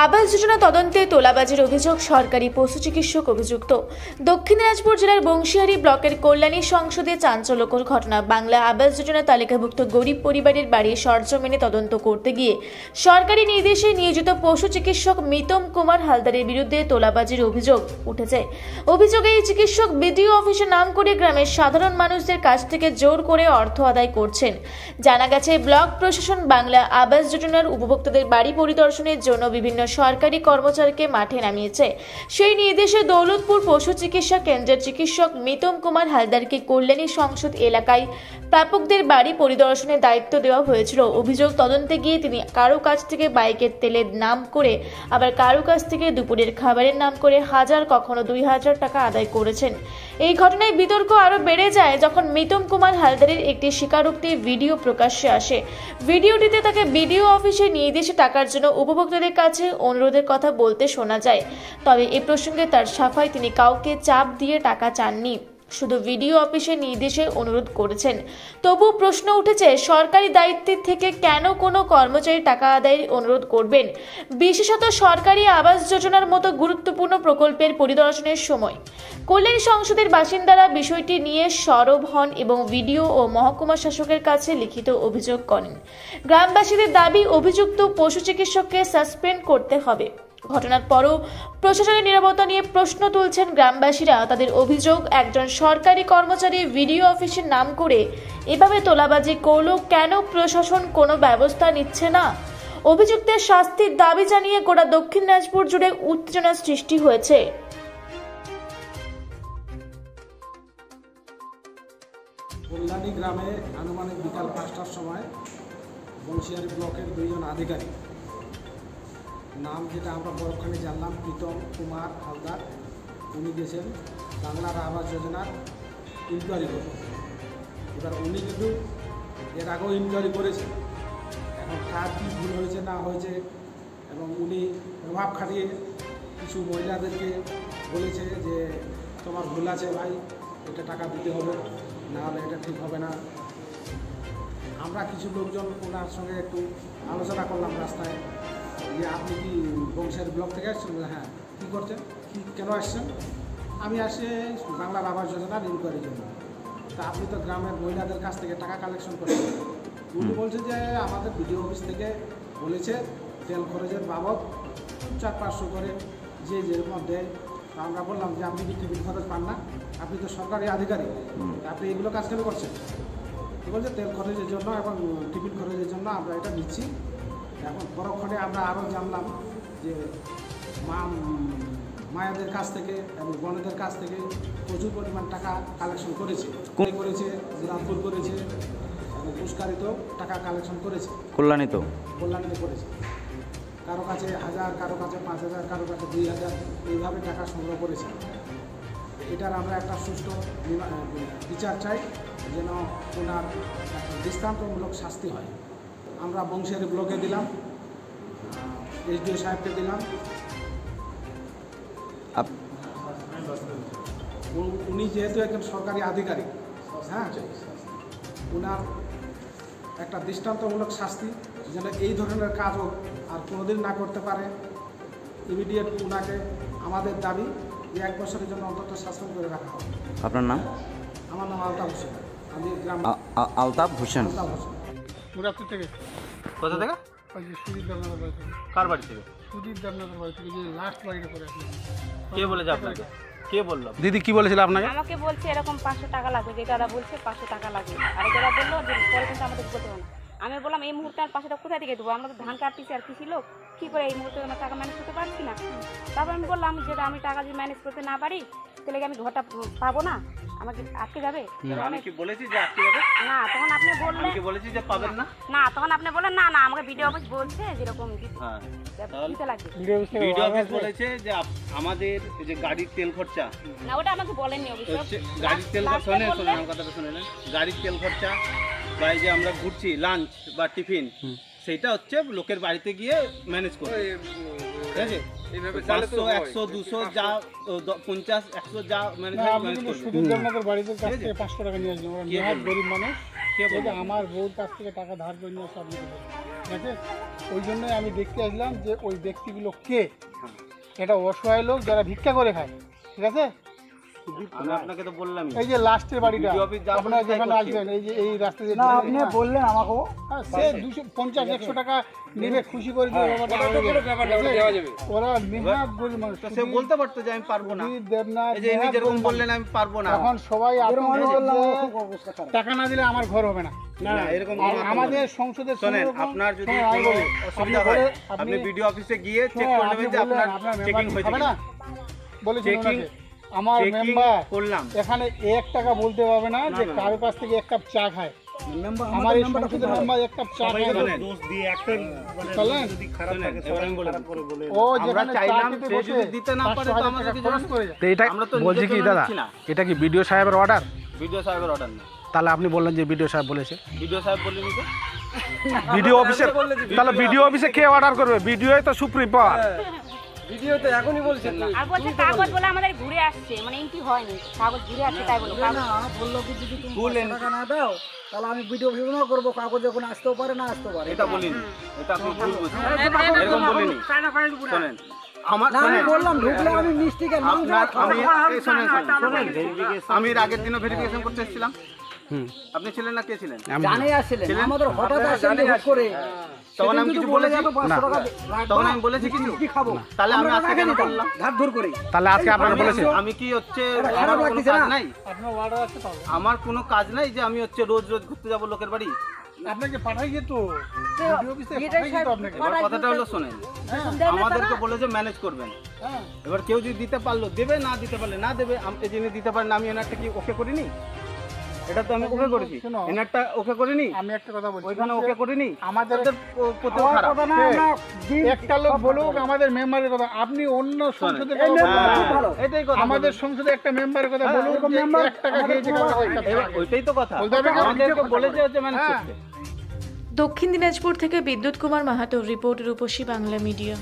আবাস যোজনা তদন্তে তোলাবাজির অভিযোগ সরকারি পশু চিকিৎসক অভিযুক্ত। দক্ষিণ দিনাজপুর জেলার বংশীহারি ব্লকের কল্যাণী সংসদে চাঞ্চল্যকর ঘটনা। বাংলা আবাস যোজনা তালিকাভুক্ত গরিব পরিবারের বাড়ি সরজমিনে তদন্ত করতে গিয়ে সরকারি নির্দেশে নিয়োজিত পশু চিকিৎসক মিতম কুমার হালদারের বিরুদ্ধে তোলাবাজির অভিযোগ উঠেছে। অভিযোগে এই চিকিৎসক বিডিও অফিসে নাম করে গ্রামের সাধারণ মানুষদের কাছ থেকে জোর করে অর্থ আদায় করছেন। জানা গেছে, ব্লক প্রশাসন বাংলা আবাস যোজনার উপভোক্তাদের বাড়ি পরিদর্শনের জন্য বিভিন্ন সরকারি কর্মচারীকে মাঠে নামিয়েছে। সেই নির্দেশে দৌলতপুর পশু চিকিৎসা কেন্দ্রের চিকিৎসক মিতম কুমার হালদারকে কল্যাণী সংসদ এলাকায় প্রাপকদের বাড়ি পরিদর্শনের দায়িত্ব দেওয়া হয়েছিল। অভিযোগ তদন্তে গিয়ে তিনি কারো কাছ থেকে বাইকের তেলের নাম করে, আবার কারো কাছ থেকে দুপুরের খাবারের নাম করে কখনো 2000 টাকা আদায় করেছেন। এই ঘটনায় বিতর্ক আরো বেড়ে যায় যখন মিতম কুমার হালদারের একটি স্বীকারোক্তির ভিডিও প্রকাশ্যে আসে। ভিডিওটিতে তাকে বিডিও অফিসে নির্দেশে টাকার জন্য উপভোক্তাদের কাছে অনুরোধের কথা বলতে শোনা যায়। তবে এ প্রসঙ্গে তার সাফাই, তিনি কাউকে চাপ দিয়ে টাকা চাননি, শুধু ভিডিও অফিসের নির্দেশে অনুরোধ করেছেন। তবু প্রশ্ন উঠেছে, সরকারি দায়িত্বের থেকে কেন কোনো কর্মচারী টাকা আদায়ের অনুরোধ করবেন, বিশেষত সরকারি আবাস যোজনার মতো গুরুত্বপূর্ণ প্রকল্পের পরিদর্শনের সময়। কল্যাণী সংসদের বাসিন্দারা বিষয়টি নিয়ে সরব হন এবং ভিডিও ও মহকুমা শাসকের কাছে লিখিত অভিযোগ করেন। গ্রামবাসীদের দাবি, অভিযুক্ত পশু চিকিৎসককে সাসপেন্ড করতে হবে। ঘটনার পরও প্রশাসনের নীরবতা নিয়ে প্রশ্ন তুলছেন গ্রামবাসীরা। তাদের অভিযোগ, একজন সরকারি কর্মচারী ভিডিও অফিসের নাম করে এভাবে তোলাবাজি করল, কেন প্রশাসন কোনো ব্যবস্থা নিচ্ছে না? অভিযুক্তের শাস্তির দাবি জানিয়ে গোটা দক্ষিণ দিনাজপুর জুড়ে উত্তেজনার সৃষ্টি হয়েছে। কল্যাণী গ্রামে আনুমানিক বিকাল 5টার সময় বংশীহারি ব্লকের 2 জন আধিকারিক, নাম যেটা আমরা পরক্ষণে জানলাম প্রীতম কুমার হালদার, উনি গেছেন বাংলার আবাস যোজনার ইনকোয়ারি করতে। এবার উনি কিন্তু এর আগেও ইনকোয়ারি করেছেন। এখন কার কী ভুল হয়েছে না হয়েছে, এবং উনি প্রভাব খাটিয়ে কিছু মহিলাদেরকে বলেছে যে তোমার ভুল আছে ভাই, এটা টাকা দিতে হবে, নাহলে এটা ঠিক হবে না। আমরা কিছু লোকজন ওনার সঙ্গে একটু আলোচনা করলাম রাস্তায়, যে আপনি কি বংশীহারি ব্লক থেকে আসছেন? হ্যাঁ। কী করছেন, কী কেন আসছেন? আমি আসি বাংলার আবাস যোজনার ইনকোয়ারির জন্য। তা আপনি তো গ্রামের মহিলাদের কাছ থেকে টাকা কালেকশন করছেন। উনি বলছে যে আমাদের বিডিও অফিস থেকে বলেছে তেল খরচের বাবদ 400-500 করে যে যেরকম দেয়। আমরা বললাম যে আপনি কি টিফিন খরচ পান না? আপনি তো সরকারি আধিকারিক, আপনি এগুলো কাজ কেন করছেন? বলছে তেল খরচের জন্য এবং টিফিন খরচের জন্য আমরা এটা নিচ্ছি। এখন পরক্ষণে আমরা আরও জানলাম যে মায়েদের কাছ থেকে এবং বোনেদের কাছ থেকে প্রচুর পরিমাণ টাকা কালেকশন করেছে, দিনাজপুর করেছে এবং পুষ্কারিতেও টাকা কালেকশন করেছে, কল্যাণীতে করেছে। কারো কাছে 1000, কারো কাছে 5000, কারো কাছে 2000, এইভাবে টাকা সংগ্রহ করেছে। এটার আমরা একটা সুষ্ঠু বিচার চাই, যেন ওনার দৃষ্টান্তমূলক শাস্তি হয়। আমরা বংশীহারি ব্লকে দিলাম, এসডিও সাহেবকে দিলাম। উনি যেহেতু একজন সরকারি আধিকারিক, হ্যাঁ, ওনার একটা দৃষ্টান্তমূলক শাস্তি যেন এই ধরনের কাজ হোক আর কোনোদিন না করতে পারে। ইমিডিয়েট ওনাকে আমাদের দাবি যে 1 বছরের জন্য অন্তত সাসপেন্ড করে রাখা হবে। আপনার নাম? আমার নাম আলতাফ হোসেন। আমি গ্রাম আলতাফ হোসেন। মুরাদপুর থেকে। কোথা থেকে? ওই যে সুদীপ দেবনাথের বাড়ি থেকে। কার বাড়ি থেকে? সুদীপ দেবনাথের বাড়ি থেকে, যে লাস্ট বাড়িটা করে আসলাম। কে বলেছে আপনাকে? কে বললো? দিদি কি বলেছিল আপনাকে? আমাকে বলছে এরকম 500 টাকা লাগবে, যে দাদা বলছে 500 টাকা লাগবে। আর দাদা বললো যে পরে কিন্তু আমাদের বলতে হবে না। আমি বললাম এই মুহূর্তে আর 500 টাকা কোথায় থেকে দেবো, আমরা তো ধান কাটতেছি আর কৃষি লোক, কী করে এই মুহূর্তে আমার টাকা ম্যানেজ করতে পারছি না। তারপর আমি বললাম যে আমি টাকা যদি ম্যানেজ করতে না পারি তাহলে আমি ঘরটা পাবো না, আমাকে আটকে যাবে। আমি কি বলেছি যে আটকে যাবে? না, তখন আপনি বললেন, কি বলেছি যে পাবেন না? না, তখন আপনি বললেন না না আমাকে ভিডিও অফিস বলছে যেরকম দিতে লাগবে। ভিডিও অফিস বলেছে যে আমাদের যে গাড়ির তেল খরচা, না ওটা আমাকে বলেননি অবশ্য। গাড়ির তেল খরচা শোনেন কথাটা শুনেলেন, গাড়ির তেল খরচা বা এই যে আমরা ঘুরছি লাঞ্চ বা টিফিন, সেইটা হচ্ছে লোকের বাড়িতে গিয়ে ম্যানেজ করবে। ঠিক আছে, 500, 100, 200 যা 50, 100 যা ম্যানেজ করবে। সুদীপ দেবনাথের বাড়িতে কাছ থেকে 500 টাকা নিয়ে আসলাম। ওরা গরিব মানুষ, আমার বউর কাছ থেকে টাকা ধার করে নিয়ে আসলাম। ঠিক আছে? ওই জন্যই আমি দেখতে আসলাম যে ওই ব্যক্তিগুলো কে। এটা অসহায় লোক যারা ভিক্ষা করে খায়, ঠিক আছে? আমি আপনাকে তো বললাম এই যে লাস্টের বাড়িটা ভিডিও অফিস যাওয়ার আপনারা পরে যেখানে তাই আসবেন, এই যে এই রাস্তা যে না আপনি বললেন আমাকেও সে 250-100 টাকা নিবে, খুশি করে দিয়ে ওরা নেহাত গরিব মানুষ। তো সে বলতে পারতো যে আমি পারবো না, সুধীর দেবনাথ এই যে ইনি নেহাত যেরকম গরিব বললেন আমি পারবো না। এখন সবাই আতঙ্কে আমি যে বললাম আমার খুব অবস্থা খারাপ। টাকা না দিলে আমার ঘর হবে না। না এরকম আর কোনো আমাদের সংসদের শোনেন, সেরকম- আপনার যদি শোনেন, আমি কোনো বলি, অসুবিধা আপনি হয় বলে- আপনি ভিডিও অফিসে গিয়ে চেক শোনেন, করে আপনি নেবেন যে বললেন, আপনার আপনার চেকিং মেম্বার হয়েছে হবে না বলেছেন চেকিং ওনাকে। আমার চেকিং মেম্বার করলাম। এখানে 1 টাকা বলতে পারবে না যে না। কারো কাছ থেকে 1 কাপ চা খায়। মেম্বার আমার এই সংসদের মেম্বার 1 কাপ চা খায় না। শোনেন, চলেন? শোনেন, এবার আমি বলে দিই। ও আমরা যেখানে চা চাইলাম খেতে সে বসে যদি দিতে না পারে তো 500,000 আমাদের টাকা কিছু খরচ করে যায়। তো এটা আমরা তো বলছি নিজের কি জন্য দাদা, নিচ্ছি না। এটা কি বিডিও সাহেবের অর্ডার? ভিডিও সাহেবের অর্ডার না, তাহলে আপনি বললেন যে বিডিও সাহেব বলেছে। ভিডিও সাহেব বললেন তো বিডিও অফিসের, তাহলে বিডিও অফিসে কে অর্ডার করবে? বিডিওই তো সুপ্রিম পাওয়ার। আর বলছে কাগজ বলে আমাদের ঘুরে আসছে, মানে এন্ট্রি হয়নি, কাগজ ঘুরে আসছে তাই বলো। না বললো কি যদি তুমি ভুল 500 টাকা না দাও তাহলে আমি ভিডিও ভিডিও করবো, কাগজ যখন আসতেও পারে না আসতেও পারে। এটা বলিনি, এটা আপনি ভুল বুঝছেন, এরকম বলিনি। শোনেন আমার না আমি শোনেন, বললাম ঢুকলে আমি মিষ্টি কেন মাংস আপনার খাবো। এই শোনেন আমি এর আগের দিনও ভেরিফিকেশন করতে এসেছিলাম, আপনি ছিলেন না কে ছিলেন? জানে আসছিলেন ছিলেন? আমাদের হঠাৎ আসলেন হুট করে তখন সেদিন আমি যদি কিছু বলে বলেছি? যেত 500 টাকা তখন আমি বলেছি কিছু? মিষ্টি খাবো তাহলে আমি আমরা আজকে রাখে কেন দিতাম, বললাম? ঘাট ধর করে। তাহলে আজকে আপনারা বলেছেন? আমি কি হচ্ছে এটা আমার খারাপ কোনো লাগতেছে কাজ না? নাই? আপনার অর্ডার আছে তাহলে আমার কোনো কাজ নাই যে আমি হচ্ছে রোজ রোজ ঘুরতে যাবো লোকের বাড়ি। আপনাকে পাঠাই যেত, ভিডিও অফিসে পাঠাই যেত আপনাকে। এবার কথাটা হলো শোনেন, আমাদেরকে বলে যে ম্যানেজ করবেন। হ্যাঁ এবার কেউ যদি দিতে পারলো দেবে, না দিতে পারলে না দেবে। আমি যিনি দিতে পারেন আমি এনারটা কি ওকে করিনি? এটা তো আমি ওকে করেছি, শোনো, এনারটা ওকে করিনি, আমি একটা কথা বলছি, ওইখানে ওকে করিনি। আমাদের ওদের প্রতিও আমার খারাপ। কথা না আমরা দিন একটা লোক বলুক আমাদের মেম্বারের কথা, আপনি অন্য সংসদের এই কথা member বলবেন। খুব ভালো। এটাই কথা আমাদের বলুন। সংসদে একটা মেম্বারের কথা হ্যাঁ, বলুন এরকম যে member 1 টাকা আমাদের খেয়েছে পুরো কারো একটা এবার ওইটাই তো কথা, বলতে হবে না? আমাদেরকে বলেছে হচ্ছে ম্যানেজ হ্যাঁ। করতে। দক্ষিণ দিনাজপুর থেকে বিদ্যুৎ কুমার মাহাতোর রিপোর্ট, রূপসী বাংলা মিডিয়া।